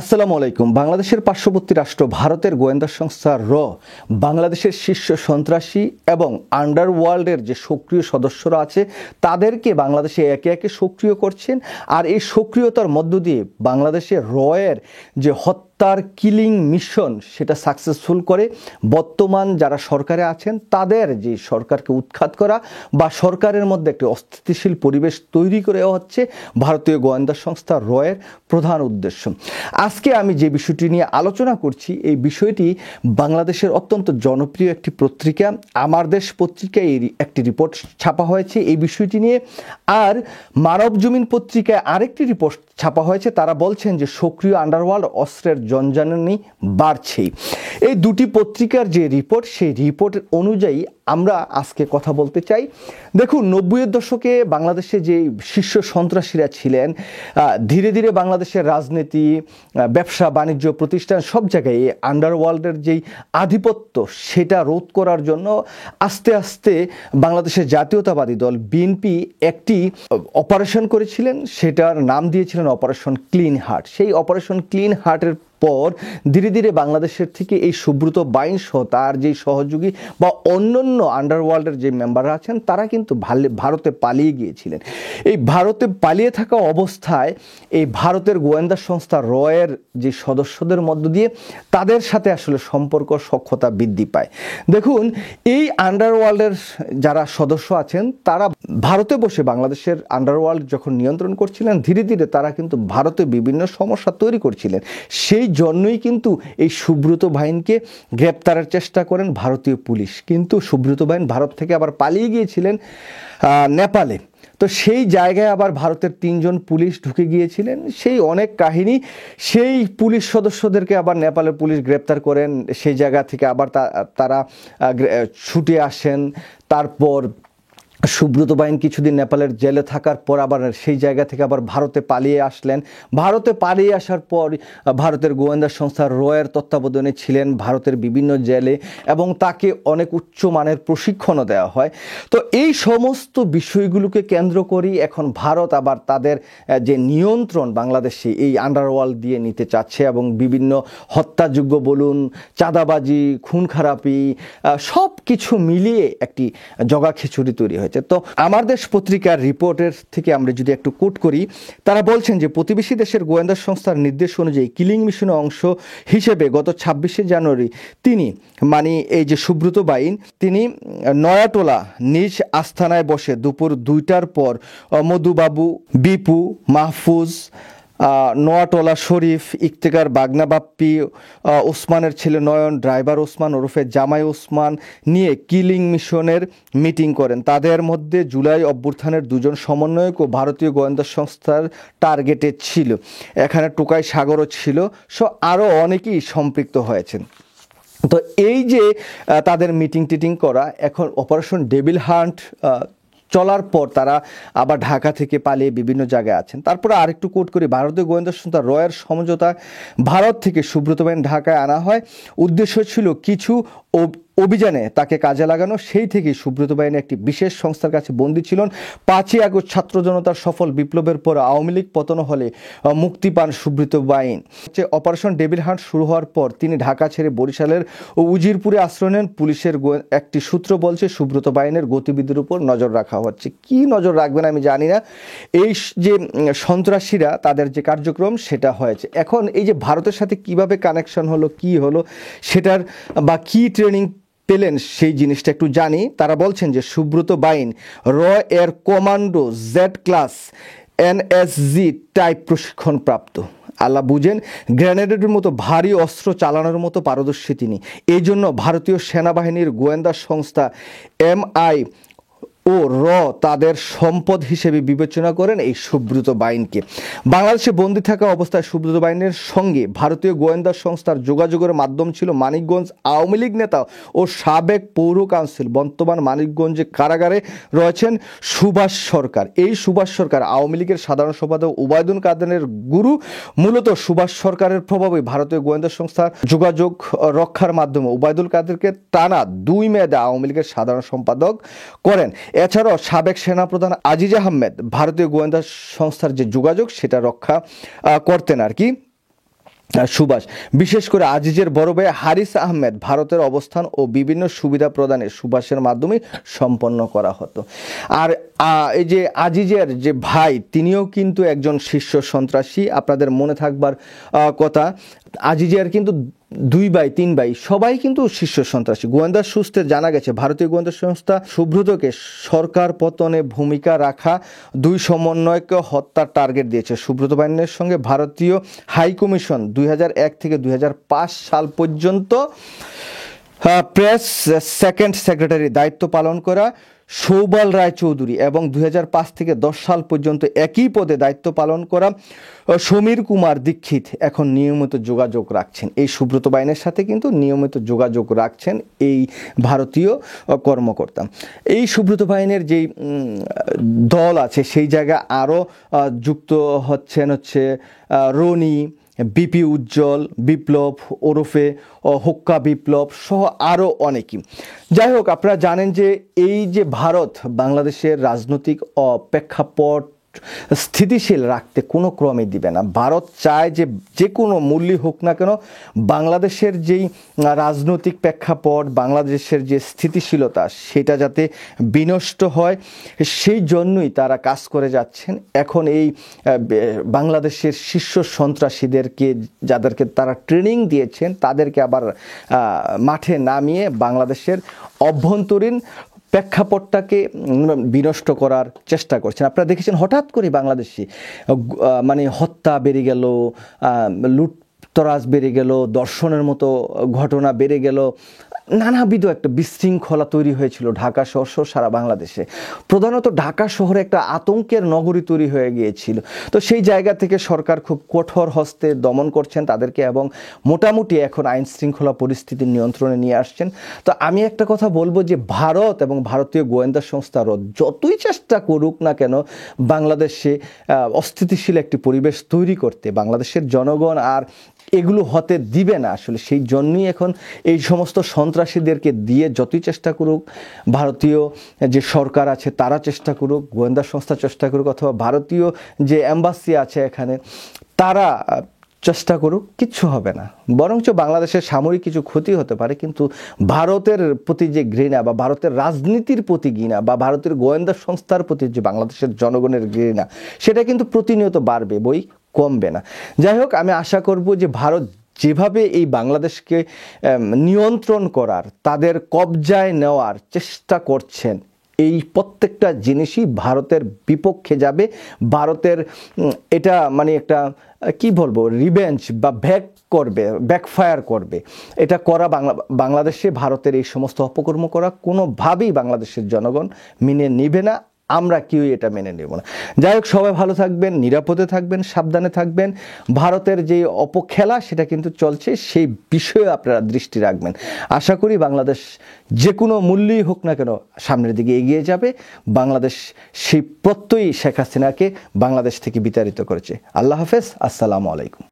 আসসালামু আলাইকুম। বাংলাদেশের পার্শ্ববর্তী রাষ্ট্র ভারতের গোয়েন্দা সংস্থা বাংলাদেশের শীর্ষ সন্ত্রাসী এবং আন্ডারওয়ার্ল্ডের যে সক্রিয় সদস্যরা আছে তাদেরকে বাংলাদেশে একে একে সক্রিয় করছেন। আর এই সক্রিয়তার মধ্য দিয়ে বাংলাদেশে এর যে হত্যার কিলিং মিশন সেটা সাকসেসফুল করে বর্তমান যারা সরকারে আছেন তাদের যে সরকারকে উৎখাত করা বা সরকারের মধ্যে একটি অস্থিতিশীল পরিবেশ তৈরি করে হচ্ছে ভারতীয় গোয়েন্দা সংস্থা এর প্রধান উদ্দেশ্য। আজকে আমি যে বিষয়টি নিয়ে আলোচনা করছি এই বিষয়টি বাংলাদেশের অত্যন্ত জনপ্রিয় একটি পত্রিকা আমার দেশ পত্রিকায় একটি রিপোর্ট ছাপা হয়েছে এই বিষয়টি নিয়ে। আর মানব জমিন পত্রিকায় আরেকটি রিপোর্ট ছাপা হয়েছে, তারা বলছেন যে সক্রিয় আন্ডারওয়ার্ল্ড অস্ত্রের জঞ্জানি বাড়ছেই। এই দুটি পত্রিকার যে রিপোর্ট সেই রিপোর্টের অনুযায়ী আমরা আজকে কথা বলতে চাই। দেখুন, 90-এর দশকে বাংলাদেশে যে শীর্ষ সন্ত্রাসীরা ছিলেন ধীরে ধীরে বাংলাদেশের রাজনীতি, ব্যবসা বাণিজ্য প্রতিষ্ঠান সব জায়গায় এই আন্ডারওয়ার্ল্ডের যেই আধিপত্য সেটা রোধ করার জন্য আস্তে আস্তে বাংলাদেশের জাতীয়তাবাদী দল বিএনপি একটি অপারেশন করেছিলেন, সেটার নাম দিয়েছিলেন অপারেশন ক্লিন হার্ট। সেই অপারেশন ক্লিন হার্টের পর ধীরে ধীরে বাংলাদেশের থেকে এই সুব্রত বাইন সহ তার যে সহযোগী বা অন্যান্য আন্ডারওয়ার্ল্ডের যে মেম্বাররা আছেন তারা কিন্তু ভারতে পালিয়ে গিয়েছিলেন। এই ভারতে পালিয়ে থাকা অবস্থায় এই ভারতের গোয়েন্দা সংস্থা এর যে সদস্যদের মধ্য দিয়ে তাদের সাথে আসলে সম্পর্ক সখ্যতা বৃদ্ধি পায়। দেখুন, এই আন্ডারওয়ার্ল্ডের যারা সদস্য আছেন তারা ভারতে বসে বাংলাদেশের আন্ডারওয়ার্ল্ড যখন নিয়ন্ত্রণ করছিলেন ধীরে ধীরে তারা কিন্তু ভারতে বিভিন্ন সমস্যা তৈরি করছিলেন। সেই জন্যই কিন্তু এই সুব্রত বাইনকে গ্রেপ্তারের চেষ্টা করেন ভারতীয় পুলিশ, কিন্তু সুব্রত বাইন ভারত থেকে আবার পালিয়ে গিয়েছিলেন নেপালে। তো সেই জায়গায় আবার ভারতের 3 জন পুলিশ ঢুকে গিয়েছিলেন, সেই অনেক কাহিনী। সেই পুলিশ সদস্যদেরকে আবার নেপালের পুলিশ গ্রেপ্তার করেন, সেই জায়গা থেকে আবার তারা ছুটে আসেন। তারপর সুব্রত বাইন কিছুদিন নেপালের জেলে থাকার পর আবার সেই জায়গা থেকে আবার ভারতে পালিয়ে আসলেন। ভারতে পালিয়ে আসার পর ভারতের গোয়েন্দা সংস্থা এর তত্ত্বাবধানে ছিলেন ভারতের বিভিন্ন জেলে এবং তাকে অনেক উচ্চমানের প্রশিক্ষণও দেওয়া হয়। তো এই সমস্ত বিষয়গুলোকে কেন্দ্র করেই এখন ভারত আবার তাদের যে নিয়ন্ত্রণ বাংলাদেশে এই আন্ডারওয়ার্ল্ড দিয়ে নিতে চাচ্ছে এবং বিভিন্ন হত্যাযোগ্য বলুন, চাঁদাবাজি, খুন খারাপি সব কিছু মিলিয়ে একটি জগা খিচুড়ি তৈরি হয়েছে। তো আমার দেশ পত্রিকার রিপোর্টের থেকে আমরা যদি একটু কোট করি, তারা বলছেন যে প্রতিবেশী দেশের গোয়েন্দা সংস্থার নির্দেশ অনুযায়ী কিলিং মিশনের অংশ হিসেবে গত 26শে জানুয়ারি তিনি এই যে সুব্রত বাইন তিনি নয়াটোলা নিজ আস্তানায় বসে দুপুর 2টার পর মধুবাবু, বিপু, মাহফুজ, নোয়াটোলা শরীফ, ইফতেখার বাগনা বাপ্পি, ওসমানের ছেলে নয়ন, ড্রাইভার ওসমান ওরফে জামাই ওসমান নিয়ে কিলিং মিশনের মিটিং করেন। তাদের মধ্যে জুলাই অভ্যুত্থানের 2 জন সমন্বয়ক ও ভারতীয় গোয়েন্দা সংস্থার টার্গেটে ছিল। এখানে টোকাই সাগরও ছিল, আরও অনেকেই সম্পৃক্ত হয়েছেন। তো এই যে তাদের মিটিং টিটিং করা, এখন অপারেশন ডেভিল হান্ট চলার পর তারা আবার ঢাকা থেকে পালিয়ে বিভিন্ন জায়গায় আছেন। তারপরে আরেকটু কোট করি, ভারতীয় গোয়েন্দা সংস্থা এর সমঝোতা ভারত থেকে সুব্রত বাইন ঢাকায় আনা হয়। উদ্দেশ্য ছিল কিছু অভিযানে তাকে কাজে লাগানো। সেই থেকে সুব্রত বাইন একটি বিশেষ সংস্থার কাছে বন্দী ছিলেন। 5ই আগস্ট ছাত্র জনতার সফল বিপ্লবের পর আওয়ামী লীগ পতন হলে মুক্তি পান সুব্রত বাইন। অপারেশন ডেভিল হান্ট শুরু হওয়ার পর তিনি ঢাকা ছেড়ে বরিশালের উজিরপুরে আশ্রয় নেন। পুলিশের একটি সূত্র বলছে সুব্রত বাইনের গতিবিধির উপর নজর রাখা হচ্ছে। কি নজর রাখবেন আমি জানি না। এই যে সন্ত্রাসীরা তাদের যে কার্যক্রম সেটা হয়েছে। এখন এই যে ভারতের সাথে কিভাবে কানেকশন হলো, কি হলো সেটার বা কি ট্রেনিং পেলেন সেই জিনিসটা একটু জানি। তারা বলছেন যে সুব্রত বাইন এর commando Z class NSG type প্রশিক্ষণ প্রাপ্ত। আল্লাহ বুঝেন, গ্রেনেডের মতো ভারী অস্ত্র চালানোর মতো পারদর্শী তিনি। এই জন্য ভারতীয় সেনাবাহিনীর গোয়েন্দা সংস্থা MI ও তাদের সম্পদ হিসেবে বিবেচনা করেন এই সুব্রত বাইনকে। বাংলাদেশে বন্দী থাকা অবস্থায় সুব্রত বাইনের সঙ্গে ভারতীয় গোয়েন্দা সংস্থার যোগাযোগের মাধ্যম ছিল মানিকগঞ্জ আওয়ামী লীগ নেতা ও সাবেক পৌর কাউন্সিল, বর্তমান মানিকগঞ্জে কারাগারে রয়েছেন সুভাষ সরকার। এই সুভাষ সরকার আওয়ামী লীগের সাধারণ সম্পাদক ওবায়দুল কাদেরের গুরু। মূলত সুভাষ সরকারের প্রভাবে ভারতীয় গোয়েন্দা সংস্থার যোগাযোগ রক্ষার মাধ্যমে ওবায়দুল কাদেরকে টানা 2 মেয়াদে আওয়ামী লীগের সাধারণ সম্পাদক করেন। এছাড়াও সাবেক সেনাপ্রধান আজিজ আহমেদ ভারতীয় গোয়েন্দা সংস্থার যে যোগাযোগ সেটা রক্ষা করতেন আর কি। সুভাষ, বিশেষ করে আজিজের বড় ভাই হারিস আহমেদ ভারতের অবস্থান ও বিভিন্ন সুবিধা প্রদানে সুভাষের মাধ্যমে সম্পন্ন করা হতো। আর এই যে আজিজের যে ভাই, তিনিও কিন্তু একজন শীর্ষ সন্ত্রাসী। আপনাদের মনে থাকবার কথা, আজিজের কিন্তু 2 ভাই 3 ভাই সবাই কিন্তু শীর্ষ সন্ত্রাসী। গোয়েন্দা সূত্রে জানা গেছে ভারতীয় গোয়েন্দা সংস্থা সুব্রতকে সরকার পতনে ভূমিকা রাখা 2 সমন্বয়কে হত্যার টার্গেট দিয়েছে। সুব্রত বাহিনীর সঙ্গে ভারতীয় হাই কমিশন 2001 থেকে 2005 সাল পর্যন্ত প্রেস সেকেন্ড সেক্রেটারি দায়িত্ব পালন করা সৌবাল রায় চৌধুরী এবং 2005 থেকে 10 সাল পর্যন্ত একই পদে দায়িত্ব পালন করা সমীর কুমার দীক্ষিত এখন নিয়মিত যোগাযোগ রাখছেন। এই সুব্রত বাহিনীর সাথে কিন্তু নিয়মিত যোগাযোগ রাখছেন এই ভারতীয় কর্মকর্তা। এই সুব্রত বাহিনীর যেই দল আছে সেই জায়গায় আরও যুক্ত হচ্ছে রনি, বিপি উজ্জ্বল, বিপ্লব ওরফে হুক্কা বিপ্লব সহ আরও অনেকেই। যাই হোক, আপনারা জানেন যে এই যে ভারত বাংলাদেশের রাজনৈতিক প্রেক্ষাপট স্থিতিশীল রাখতে কোনো ক্রমে দিবে না। ভারত চায় যে যে কোনো মূল্যই হোক না কেন বাংলাদেশের যেই রাজনৈতিক প্রেক্ষাপট, বাংলাদেশের যে স্থিতিশীলতা সেটা যাতে বিনষ্ট হয়, সেই জন্যই তারা কাজ করে যাচ্ছেন। এখন এই বাংলাদেশের শীর্ষ সন্ত্রাসীদেরকে, যাদেরকে তারা ট্রেনিং দিয়েছেন, তাদেরকে আবার মাঠে নামিয়ে বাংলাদেশের অভ্যন্তরীণ প্রেক্ষাপটটাকে বিনষ্ট করার চেষ্টা করছেন। আপনারা দেখেছেন হঠাৎ করে বাংলাদেশে হত্যা বেড়ে গেল, লুটতরাজ বেড়ে গেল, ধর্ষণের মতো ঘটনা বেড়ে গেল, নানাবিধ একটা বিশৃঙ্খলা তৈরি হয়েছিল ঢাকা শহর সহ সারা বাংলাদেশে। প্রধানত ঢাকা শহরে একটা আতঙ্কের নগরী তৈরি হয়ে গিয়েছিল। তো সেই জায়গা থেকে সরকার খুব কঠোর হস্তে দমন করছেন তাদেরকে এবং মোটামুটি এখন আইন শৃঙ্খলা পরিস্থিতি নিয়ন্ত্রণে নিয়ে আসছেন। তো আমি একটা কথা বলবো যে ভারত এবং ভারতীয় গোয়েন্দা সংস্থারও যতই চেষ্টা করুক না কেন বাংলাদেশে অস্থিতিশীল একটি পরিবেশ তৈরি করতে, বাংলাদেশের জনগণ আর এগুলো হতে দিবে না। আসলে সেই জন্যই এখন এই সমস্ত সন্ত্রাসীদেরকে দিয়ে যতই চেষ্টা করুক ভারতীয় যে সরকার আছে তারা চেষ্টা করুক, গোয়েন্দা সংস্থা চেষ্টা করুক, অথবা ভারতীয় যে এম্বাসি আছে এখানে তারা চেষ্টা করুক, কিচ্ছু হবে না। বরঞ্চ বাংলাদেশের সামরিক কিছু ক্ষতি হতে পারে, কিন্তু ভারতের প্রতি যে ঘৃণা বা ভারতের রাজনীতির প্রতি ঘৃণা বা ভারতের গোয়েন্দা সংস্থার প্রতি যে বাংলাদেশের জনগণের ঘৃণা সেটা কিন্তু প্রতিনিয়ত বাড়বে, কমবে না। যাই হোক, আমি আশা করব যে ভারত যেভাবে এই বাংলাদেশকে নিয়ন্ত্রণ করার, তাদের কবজায় নেওয়ার চেষ্টা করছেন, এই প্রত্যেকটা জিনিসই ভারতের বিপক্ষে যাবে। ভারতের এটা একটা কি বলবো, রিভেঞ্জ বা ব্যাকফায়ার করবে। এটা করা বাংলাদেশে ভারতের এই সমস্ত অপকর্ম করা কোনোভাবেই বাংলাদেশের জনগণ মেনে নেবে না, আমরা কেউই এটা মেনে নেব না। যাই হোক, সবাই ভালো থাকবেন, নিরাপদে থাকবেন, সাবধানে থাকবেন। ভারতের যে অপখেলা সেটা কিন্তু চলছে, সেই বিষয়ে আপনারা দৃষ্টি রাখবেন। আশা করি বাংলাদেশ যে কোনো মূল্যই হোক না কেন সামনের দিকে এগিয়ে যাবে। বাংলাদেশ সেই প্রত্যয়ই শেখ হাসিনাকে বাংলাদেশ থেকে বিতাড়িত করেছে। আল্লাহ হাফেজ, আসসালামু আলাইকুম।